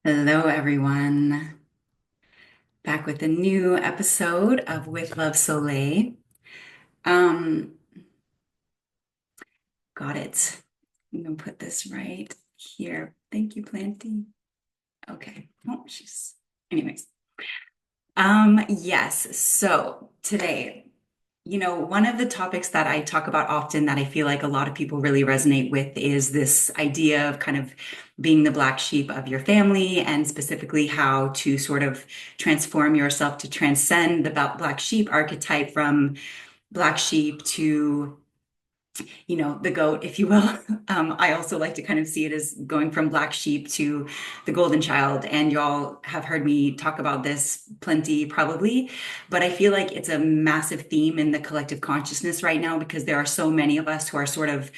Hello, everyone. Back with a new episode of With Love Solé. Um, got it. I'm gonna put this right here. Thank you, Planty. Okay. Oh, she's. Anyways. Yes. So today, one of the topics that I talk about often that I feel like a lot of people really resonate with is this idea of kind of being the black sheep of your family, and specifically how to sort of transform yourself to transcend the black sheep archetype from black sheep to the goat, if you will. I also like to kind of see it as going from black sheep to the golden child. And y'all have heard me talk about this plenty, probably. But I feel like it's a massive theme in the collective consciousness right now because there are so many of us who are sort of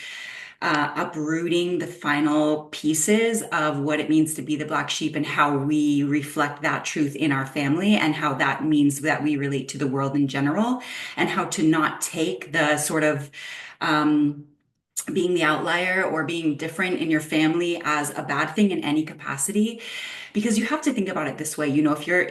uprooting the final pieces of what it means to be the black sheep and how we reflect that truth in our family and how that means that we relate to the world in general, and how to not take the sort of um, being the outlier or being different in your family as a bad thing in any capacity. Because you have to think about it this way, if you're,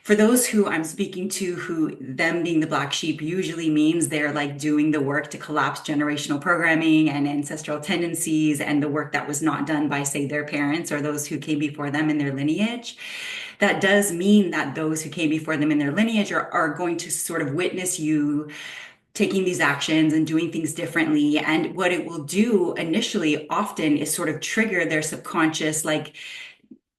for those who I'm speaking to, who them being the black sheep usually means they're like doing the work to collapse generational programming and ancestral tendencies and the work that was not done by, say, their parents or those who came before them in their lineage. That does mean that those who came before them in their lineage are going to sort of witness you taking these actions and doing things differently. And what it will do initially often is sort of trigger their subconscious, like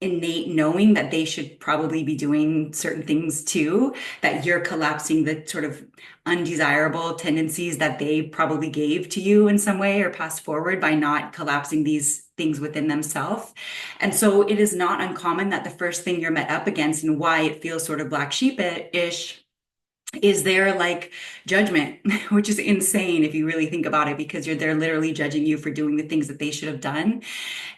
innate knowing that they should probably be doing certain things too, that you're collapsing the sort of undesirable tendencies that they probably gave to you in some way or passed forward by not collapsing these things within themselves. And so it is not uncommon that the first thing you're met up against and why it feels sort of black sheepish is their like judgment, which is insane if you really think about it, because they're literally judging you for doing the things that they should have done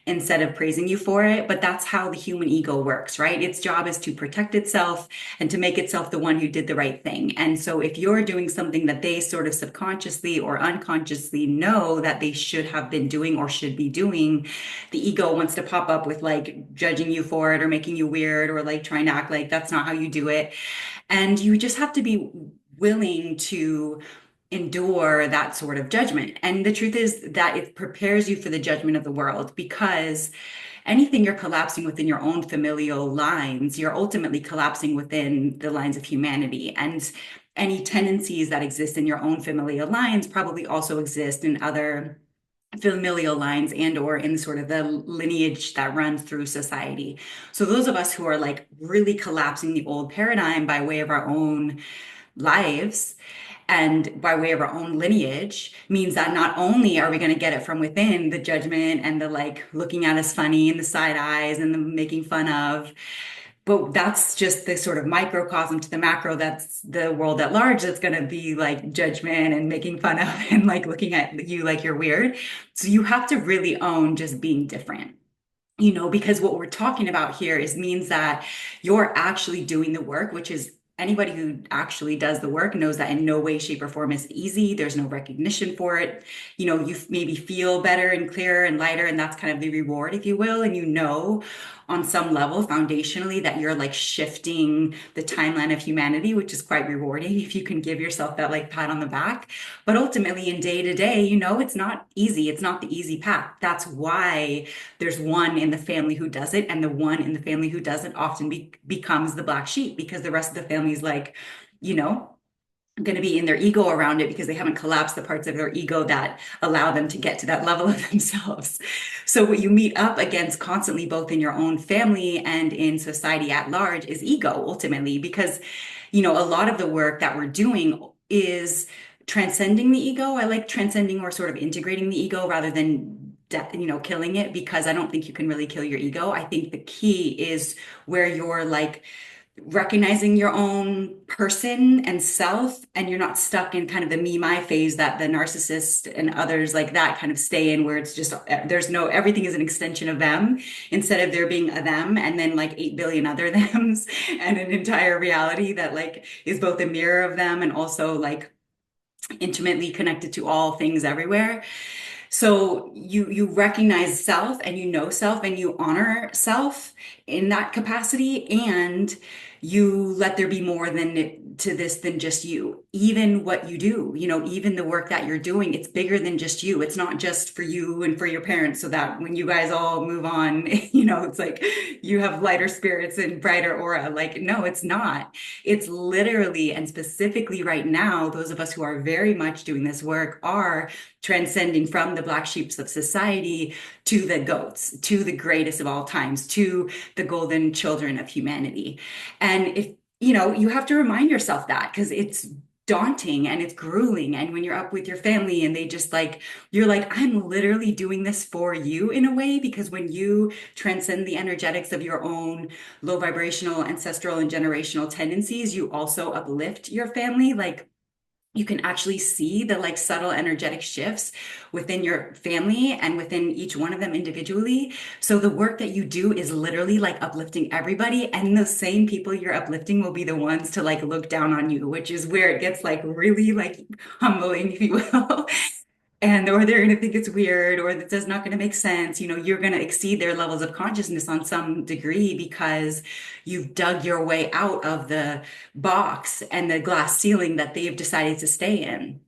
instead of praising you for it. But that's how the human ego works, right? Its job is to protect itself and to make itself the one who did the right thing. And so if you're doing something that they sort of subconsciously or unconsciously know that they should have been doing or should be doing, the ego wants to pop up with like judging you for it or making you weird or like trying to act like that's not how you do it. And you just have to be willing to endure that sort of judgment. And the truth is that it prepares you for the judgment of the world, because anything you're collapsing within your own familial lines, you're ultimately collapsing within the lines of humanity. And any tendencies that exist in your own familial lines probably also exist in other familial lines and or in sort of the lineage that runs through society. So those of us who are like really collapsing the old paradigm by way of our own lives and by way of our own lineage means that not only are we going to get it from within, the judgment and the like looking at us funny and the side eyes and the making fun of, but that's just the sort of microcosm to the macro. That's the world at large that's going to be like judgment and making fun of and like looking at you like you're weird. So you have to really own just being different. Because what we're talking about here is means that you're actually doing the work, which is anybody who actually does the work knows that in no way, shape, or form is easy. There's no recognition for it. You maybe feel better and clearer and lighter, and that's kind of the reward, if you will. And on some level, foundationally, that you're like shifting the timeline of humanity, which is quite rewarding if you can give yourself that like pat on the back. But ultimately, in day to day, it's not easy. It's not the easy path. That's why there's one in the family who does it, and the one in the family who doesn't often becomes the black sheep, because the rest of the family is like, you know, going to be in their ego around it because they haven't collapsed the parts of their ego that allow them to get to that level of themselves. So what you meet up against constantly, both in your own family and in society at large, is ego ultimately, because, a lot of the work that we're doing is transcending the ego. I like transcending or sort of integrating the ego rather than killing it, because I don't think you can really kill your ego. I think the key is where you're like recognizing your own person and self, and you're not stuck in kind of the me my phase that the narcissist and others like that kind of stay in, where it's just everything is an extension of them instead of there being a them and then like 8 billion other thems and an entire reality that like is both a mirror of them and also like intimately connected to all things everywhere. So you recognize self and you know self and you honor self in that capacity, and you let there be more than to this than just you. Even what you do, even the work that you're doing, it's bigger than just you. It's not just for you and for your parents, so that when you guys all move on, it's like you have lighter spirits and brighter aura. Like, no, it's not. It's literally and specifically right now, those of us who are very much doing this work are transcending from the black sheeps of society to the goats, to the greatest of all times, to the golden children of humanity. And if you have to remind yourself that because it's daunting and it's grueling. And when you're up with your family and they just like, you're like, I'm literally doing this for you in a way, because when you transcend the energetics of your own low vibrational, ancestral, and generational tendencies, you also uplift your family. Like, you can actually see the like subtle energetic shifts within your family and within each one of them individually. So the work that you do is literally like uplifting everybody, and the same people you're uplifting will be the ones to like look down on you, which is where it gets like really like humbling, if you will. And or they're going to think it's weird, or that it's not going to make sense. You're going to exceed their levels of consciousness on some degree because you've dug your way out of the box and the glass ceiling that they've decided to stay in.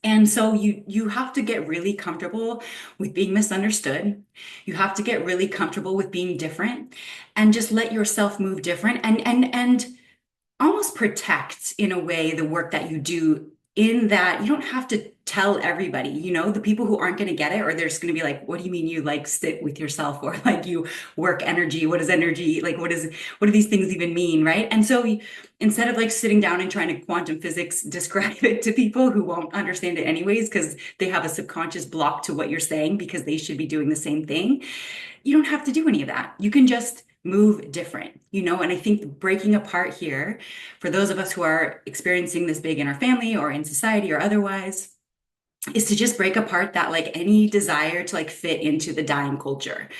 And so you have to get really comfortable with being misunderstood. You have to get really comfortable with being different, and just let yourself move different, and almost protect in a way the work that you do, in that you don't have to tell everybody, the people who aren't going to get it, or they're just going to be like, what do you mean you like sit with yourself, or like you work energy? What is energy? Like, what do these things even mean? Right. And so instead of like sitting down and trying to quantum physics describe it to people who won't understand it anyways, because they have a subconscious block to what you're saying because they should be doing the same thing, you don't have to do any of that. You can just move different, and I think breaking apart here, for those of us who are experiencing this big in our family or in society or otherwise, is to just break apart that like any desire to like fit into the dying culture,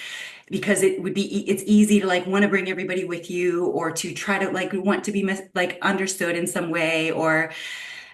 because it's easy to like want to bring everybody with you, or to try to like want to be like understood in some way, or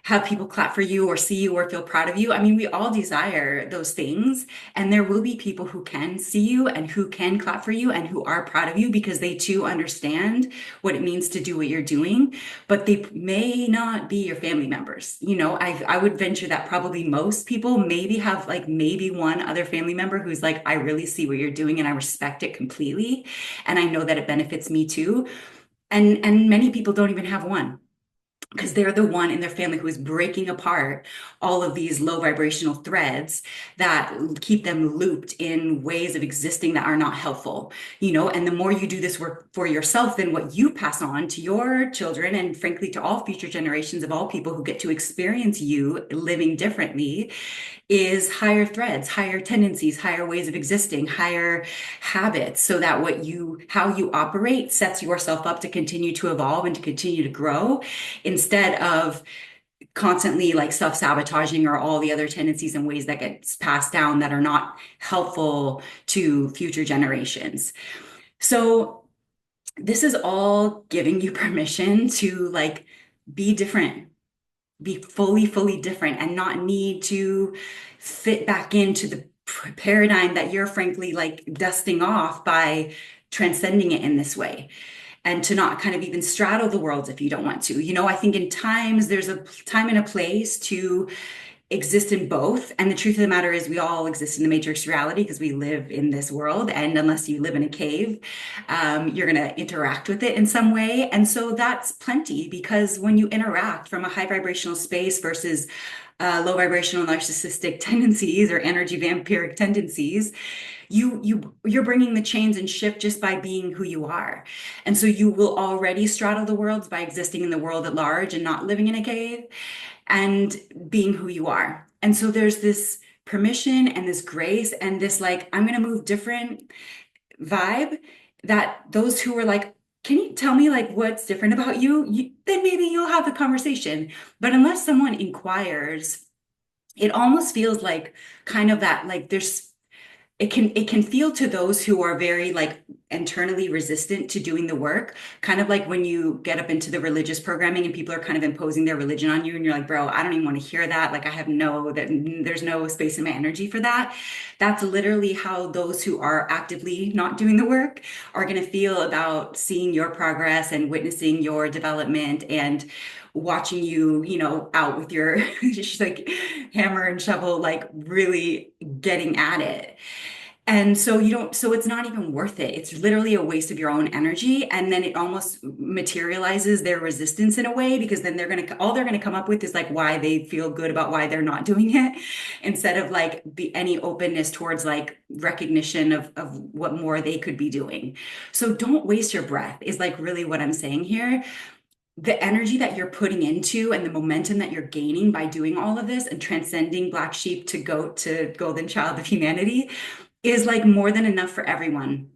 have people clap for you or see you or feel proud of you. I mean, we all desire those things. And there will be people who can see you and who can clap for you and who are proud of you because they too understand what it means to do what you're doing. But they may not be your family members. I would venture that probably most people maybe have like maybe one other family member who's like, I really see what you're doing and I respect it completely. And I know that it benefits me too. And many people don't even have one, because they're the one in their family who is breaking apart all of these low vibrational threads that keep them looped in ways of existing that are not helpful. And the more you do this work for yourself, then what you pass on to your children, and frankly to all future generations of all people who get to experience you living differently, is higher threads, higher tendencies, higher ways of existing, higher habits, so that how you operate sets yourself up to continue to evolve and to continue to grow, instead of constantly like self-sabotaging, or all the other tendencies and ways that gets passed down that are not helpful to future generations. So this is all giving you permission to like be different, be fully different, and not need to fit back into the paradigm that you're frankly like dusting off by transcending it in this way, and to not kind of even straddle the worlds if you don't want to. I think in times there's a time and a place to exist in both. And the truth of the matter is we all exist in the matrix reality because we live in this world. And unless you live in a cave, you're going to interact with it in some way. And so that's plenty, because when you interact from a high vibrational space versus low vibrational narcissistic tendencies or energy vampiric tendencies, you're bringing the change and shift just by being who you are. And so you will already straddle the worlds by existing in the world at large and not living in a cave and being who you are. And so there's this permission and this grace and this like, I'm going to move different vibe, that those who are like, can you tell me like what's different about you? Then maybe you'll have the conversation. But unless someone inquires, it almost feels like kind of that, like there's it can feel to those who are very like internally resistant to doing the work, kind of like when you get up into the religious programming and people are kind of imposing their religion on you and you're like, bro, I don't even want to hear that. Like I have no that there's no space in my energy for that. That's literally how those who are actively not doing the work are going to feel about seeing your progress and witnessing your development and watching you, out with your just like hammer and shovel, like really getting at it. And so so it's not even worth it. It's literally a waste of your own energy. And then it almost materializes their resistance in a way, because then all they're going to come up with is like why they feel good about why they're not doing it, instead of like any openness towards like recognition of what more they could be doing. So don't waste your breath is like really what I'm saying here. The energy that you're putting into and the momentum that you're gaining by doing all of this and transcending black sheep to goat to golden child of humanity is like more than enough for everyone.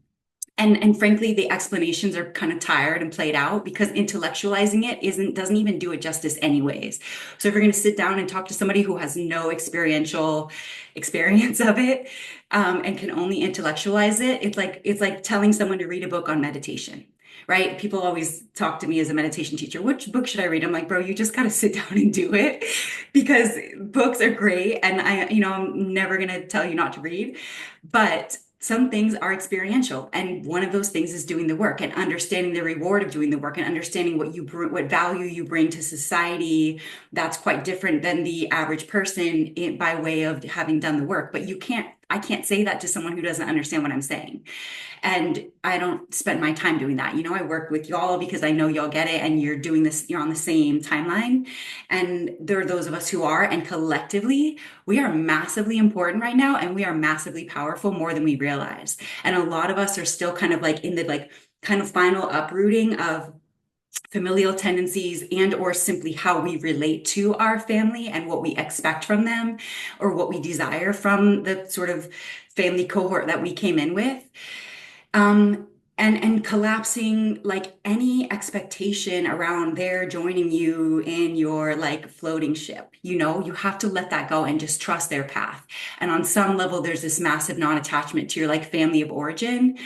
And frankly, the explanations are kind of tired and played out because intellectualizing it doesn't even do it justice anyways. So if you're going to sit down and talk to somebody who has no experiential experience of it, and can only intellectualize it, it's like telling someone to read a book on meditation. Right? People always talk to me as a meditation teacher. Which book should I read? I'm like, bro, you just got to sit down and do it because books are great. And I'm never going to tell you not to read, but some things are experiential, and one of those things is doing the work and understanding the reward of doing the work and understanding what value you bring to society. That's quite different than the average person by way of having done the work. But I can't say that to someone who doesn't understand what I'm saying. And I don't spend my time doing that. I work with y'all because I know y'all get it and you're doing this, you're on the same timeline. And there are those of us who are, and collectively, we are massively important right now and we are massively powerful more than we realize. And a lot of us are still kind of like in the like kind of final uprooting of familial tendencies and or simply how we relate to our family and what we expect from them or what we desire from the sort of family cohort that we came in with. um and collapsing like any expectation around their joining you in your like floating ship. You have to let that go and just trust their path. And on some level there's this massive non-attachment to your like family of origin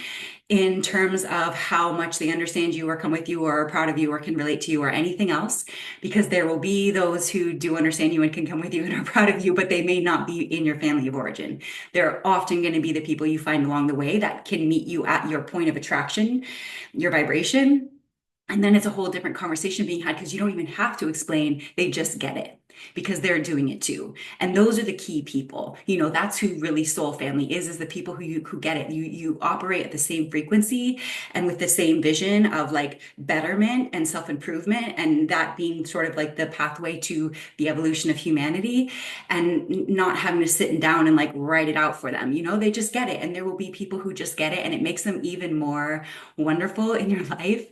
in terms of how much they understand you or come with you or are proud of you or can relate to you or anything else, because there will be those who do understand you and can come with you and are proud of you, but they may not be in your family of origin. They're often going to be the people you find along the way that can meet you at your point of attraction, your vibration. And then it's a whole different conversation being had because you don't even have to explain. They just get it because they're doing it too. And those are the key people. That's who really soul family is the people who get it. You operate at the same frequency and with the same vision of like betterment and self-improvement, and that being sort of like the pathway to the evolution of humanity, and not having to sit down and like write it out for them. They just get it. And there will be people who just get it, and it makes them even more wonderful in your life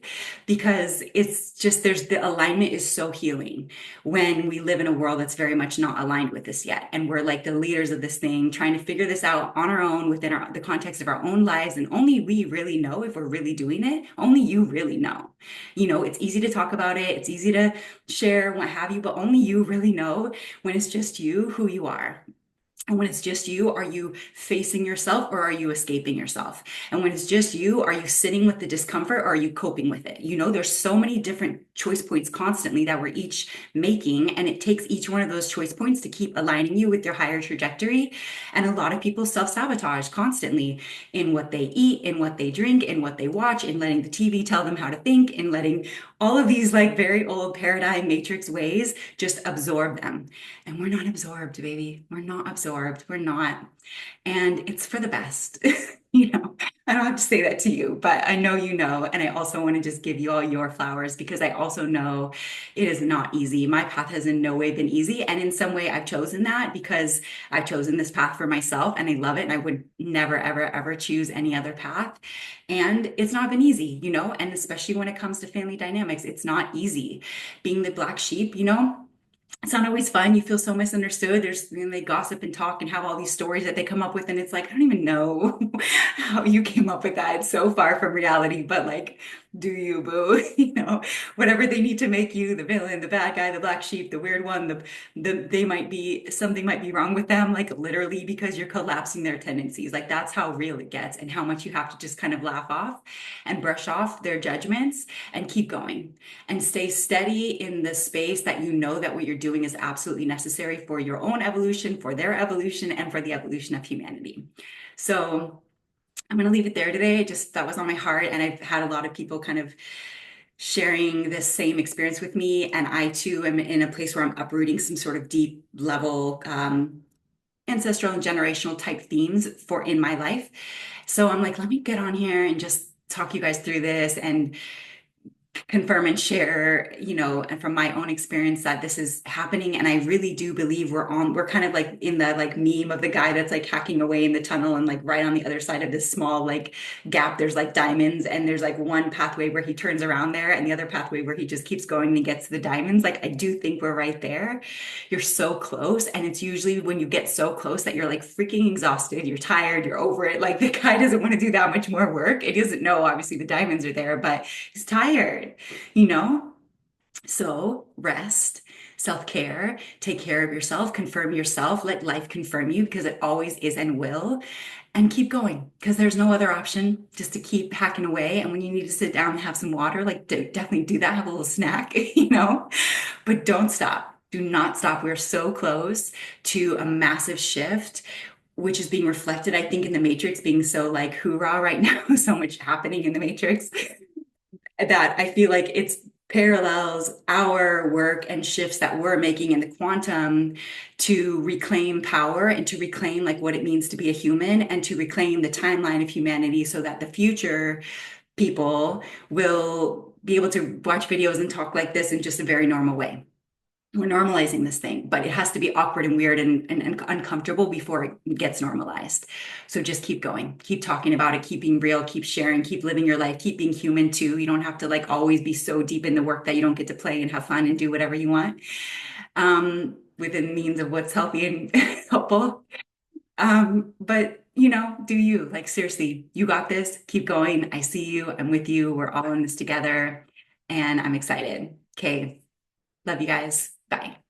because it's just the alignment is so healing when we live in a world that's very much not aligned with this yet. And we're like the leaders of this thing, trying to figure this out on our own within the context of our own lives. And only we really know if we're really doing it. Only you really know. It's easy to talk about it. It's easy to share, what have you, but only you really know when it's just you, who you are. And when it's just you, are you facing yourself or are you escaping yourself? And when it's just you, are you sitting with the discomfort or are you coping with it? There's so many different choice points constantly that we're each making. And it takes each one of those choice points to keep aligning you with your higher trajectory. And a lot of people self-sabotage constantly in what they eat, in what they drink, in what they watch, in letting the TV tell them how to think, in letting all of these like very old paradigm matrix ways just absorb them. And we're not absorbed, baby. We're not absorbed. We're not. And it's for the best. I don't have to say that to you, but I know you know. And I also want to just give you all your flowers because I also know it is not easy. My path has in no way been easy. And in some way, I've chosen that because I've chosen this path for myself and I love it. And I would never, ever, ever choose any other path. And it's not been easy, and especially when it comes to family dynamics, it's not easy. Being the black sheep, it's not always fun. You feel so misunderstood. They gossip and talk and have all these stories that they come up with, and it's like, I don't even know how you came up with that. It's so far from reality, but like, do you, boo? Whatever they need to make you the villain, the bad guy, the black sheep, the weird one, they might be something might be wrong with them, like literally because you're collapsing their tendencies. Like that's how real it gets, and how much you have to just kind of laugh off and brush off their judgments and keep going and stay steady in the space that you know that what you're doing is absolutely necessary for your own evolution, for their evolution, and for the evolution of humanity. So I'm going to leave it there today. Just that was on my heart. And I've had a lot of people kind of sharing this same experience with me. And I too am in a place where I'm uprooting some sort of deep level ancestral and generational type themes for in my life. So I'm like, let me get on here and just talk you guys through this and confirm and share, and from my own experience that this is happening. And I really do believe we're kind of like in the like meme of the guy that's like hacking away in the tunnel, and like right on the other side of this small like gap, there's like diamonds, and there's like one pathway where he turns around there and the other pathway where he just keeps going and he gets to the diamonds. Like I do think we're right there. You're so close. And it's usually when you get so close that you're like freaking exhausted, you're tired, you're over it. Like the guy doesn't want to do that much more work. He doesn't know, obviously, the diamonds are there, but he's tired, you know? So rest, self-care, take care of yourself, confirm yourself, let life confirm you because it always is and will. And keep going because there's no other option just to keep hacking away. And when you need to sit down and have some water, like definitely do that, have a little snack, but don't stop. Do not stop. We're so close to a massive shift, which is being reflected, I think, in the Matrix being so like hoorah right now, so much happening in the Matrix that I feel like it's parallels our work and shifts that we're making in the quantum to reclaim power and to reclaim like what it means to be a human and to reclaim the timeline of humanity so that the future people will be able to watch videos and talk like this in just a very normal way. We're normalizing this thing, but it has to be awkward and weird and uncomfortable before it gets normalized. So just keep going, keep talking about it, keep being real, keep sharing, keep living your life, keep being human too. You don't have to like always be so deep in the work that you don't get to play and have fun and do whatever you want within means of what's healthy and helpful. But do you like seriously, you got this, keep going. I see you, I'm with you, we're all in this together, and I'm excited. Okay. Love you guys. Bye.